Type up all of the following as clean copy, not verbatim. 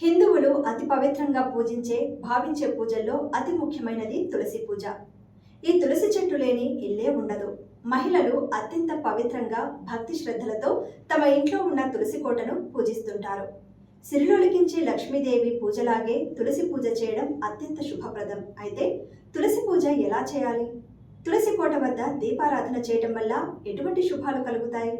హిందువులు అతి పవిత్రంగా భావించే పూజల్లో అతి ముఖ్యమైనది తులసి పూజ. ఈ తులసి చెట్టు లేని ఇల్లే ఉండదు. మహిళలు అత్యంత పవిత్రంగా భక్తి శ్రద్ధలతో తమ ఇంట్లో ఉన్న తులసి కోటను పూజిస్తుంటారు. సిరిలొలికించే లక్ష్మీదేవి పూజలాగే తులసి పూజ చేయడం అత్యంత శుభప్రదం. అయితే తులసి పూజ ఎలా చేయాలి? తులసి కోట వద్ద దీపారాధన చేయడం వల్ల ఎటువంటి శుభాలు కలుగుతాయి?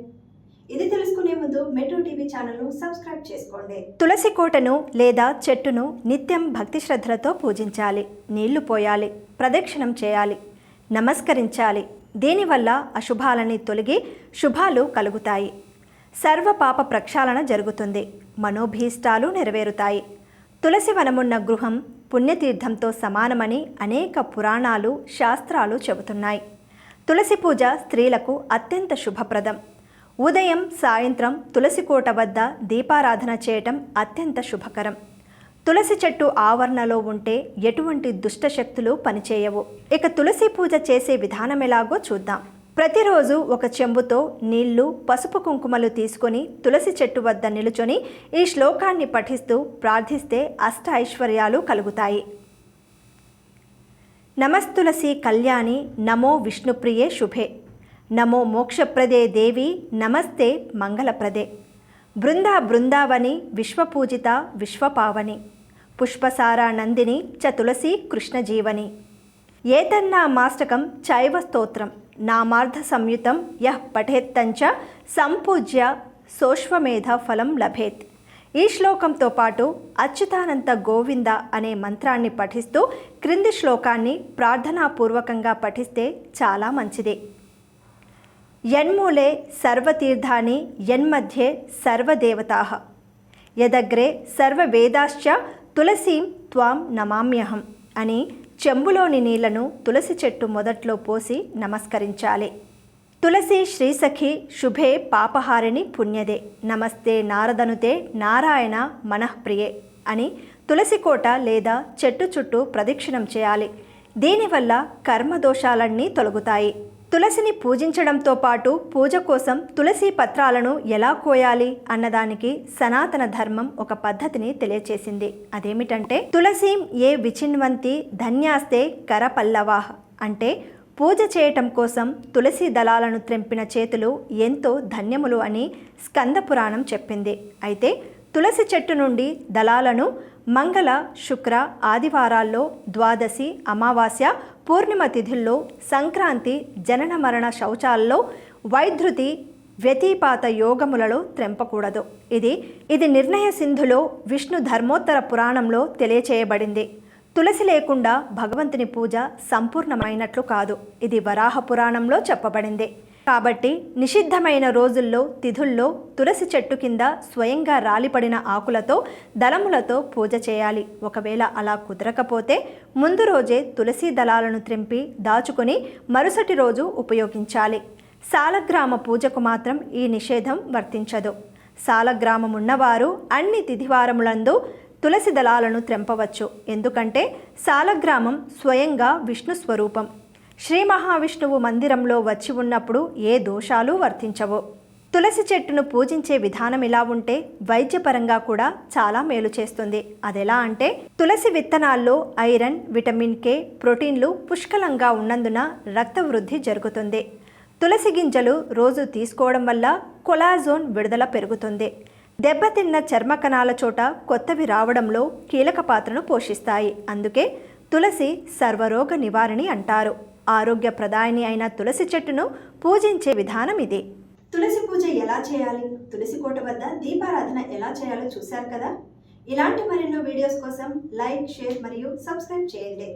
ఇది తెలుసుకునే ముందు మెట్రో టీవీ ఛానల్ను సబ్స్క్రైబ్ చేసుకోండి. తులసి కోటను లేదా చెట్టును నిత్యం భక్తి శ్రద్ధలతో పూజించాలి. నీళ్లు పోయాలి, ప్రదక్షిణం చేయాలి, నమస్కరించాలి. దీనివల్ల అశుభాలని తొలగి శుభాలు కలుగుతాయి. సర్వ పాప ప్రక్షాళన జరుగుతుంది. మనోభీష్టాలు నెరవేరుతాయి. తులసి వనమున్న గృహం పుణ్యతీర్థంతో సమానమని అనేక పురాణాలు, శాస్త్రాలు చెబుతున్నాయి. తులసి పూజ స్త్రీలకు అత్యంత శుభప్రదం. ఉదయం, సాయంత్రం తులసి కోట వద్ద దీపారాధన చేయటం అత్యంత శుభకరం. తులసి చెట్టు ఆవరణలో ఉంటే ఎటువంటి దుష్టశక్తులు పనిచేయవు. ఇక తులసి పూజ చేసే విధానం ఎలాగో చూద్దాం. ప్రతిరోజు ఒక చెంబుతో నీళ్లు, పసుపు కుంకుమలు తీసుకొని తులసి చెట్టు వద్ద నిలుచొని ఈ శ్లోకాన్ని పఠిస్తూ ప్రార్థిస్తే అష్ట ఐశ్వర్యాలు కలుగుతాయి. నమస్తులసి కళ్యాణి నమో విష్ణుప్రియే శుభే నమో మోక్షప్రదే దేవి నమస్తే మంగళప్రదే బృందావని విశ్వపూజిత విశ్వపావని పుష్పసారా నందిని చ తులసి కృష్ణజీవని ఏతన్నా మాష్టకం చైవ స్తోత్రం నామార్థ సంయుతం యః పఠేత్తంచ సంపూజ్య సోశ్వమేధ ఫలం లభేత్. ఈ శ్లోకంతో పాటు అచ్యుతానంత గోవింద అనే మంత్రాన్ని పఠిస్తూ క్రింది శ్లోకాన్ని ప్రార్థనాపూర్వకంగా పఠిస్తే చాలా మంచిది. యన్మూలే సర్వతీర్థాని యన్మధ్యే సర్వదేవతాః యదగ్రే సర్వవేదాశ్చ తులసీం త్వాం నమామ్యహం అని చెంబులోని నీళ్లను తులసి చెట్టు మొదట్లో పోసి నమస్కరించాలి. తులసి శ్రీసఖి శుభే పాపహారిణి పుణ్యదే నమస్తే నారదనుతే నారాయణ మనఃప్రియే అని తులసి కోట లేదా చెట్టు చుట్టూ ప్రదక్షిణం చేయాలి. దీనివల్ల కర్మదోషాలన్నీ తొలగుతాయి. తులసిని పూజించడంతో పాటు పూజ కోసం తులసి పత్రాలను ఎలా కోయాలి అన్నదానికి సనాతన ధర్మం ఒక పద్ధతిని తెలియచేసింది. అదేమిటంటే తులసీం ఏ విచిన్వంతి ధన్యాస్తే కరపల్లవాహ్ అంటే పూజ చేయటం కోసం తులసి దళాలను త్రెంపిన చేతులు ఎంతో ధన్యములు అని స్కంద పురాణం చెప్పింది. అయితే తులసి చెట్టు నుండి దళాలను మంగళ, శుక్ర, ఆదివారాల్లో, ద్వాదశి, అమావాస్య, పూర్ణిమ తిథుల్లో, సంక్రాంతి, జనన మరణ శౌచాల్లో, వైధృతి, వ్యతిపాత యోగములలో త్రెంపకూడదు. ఇది నిర్ణయ సింధులో విష్ణు ధర్మోత్తర పురాణంలో తెలియచేయబడింది. తులసి లేకుండా భగవంతుని పూజ సంపూర్ణమైనట్లు కాదు. ఇది వరాహ పురాణంలో చెప్పబడింది. కాబట్టి నిషిద్ధమైన రోజుల్లో, తిథుల్లో తులసి చెట్టు కింద స్వయంగా రాలిపడిన ఆకులతో, దళములతో పూజ చేయాలి. ఒకవేళ అలా కుదరకపోతే ముందు రోజే తులసి దళాలను త్రెంపి దాచుకొని మరుసటి రోజు ఉపయోగించాలి. సాలగ్రామ పూజకు మాత్రం ఈ నిషేధం వర్తించదు. సాలగ్రామం ఉన్నవారు అన్ని తిథివారములందు తులసి దళాలను త్రెంపవచ్చు. ఎందుకంటే సాలగ్రామం స్వయంగా విష్ణు స్వరూపం. శ్రీ మహావిష్ణువు మందిరంలో వచ్చి ఉన్నప్పుడు ఏ దోషాలు వర్తించవు. తులసి చెట్టును పూజించే విధానం ఇలా ఉంటే వైద్యపరంగా కూడా చాలా మేలు చేస్తుంది. అదెలా అంటే తులసి విత్తనాల్లో ఐరన్, విటమిన్ కే, ప్రోటీన్లు పుష్కలంగా ఉన్నందున రక్త వృద్ధి జరుగుతుంది. తులసి గింజలు రోజు తీసుకోవడం వల్ల కొలాజోన్ విడుదల పెరుగుతుంది. దెబ్బతిన్న చర్మ కణాల చోట కొత్తవి రావడంలో కీలక పాత్రను పోషిస్తాయి. అందుకే తులసి సర్వరోగ నివారణి అంటారు. ఆరోగ్యప్రదాయిని అయిన తులసి చెట్టును పూజించే విధానం ఇది. తులసి పూజ ఎలా చేయాలి, తులసి కోట వద్ద దీపారాధన ఎలా చేయాలో చూశారు కదా. ఇలాంటి మరెన్నో వీడియోస్ కోసం లైక్, షేర్ మరియు సబ్స్క్రైబ్ చేయండి.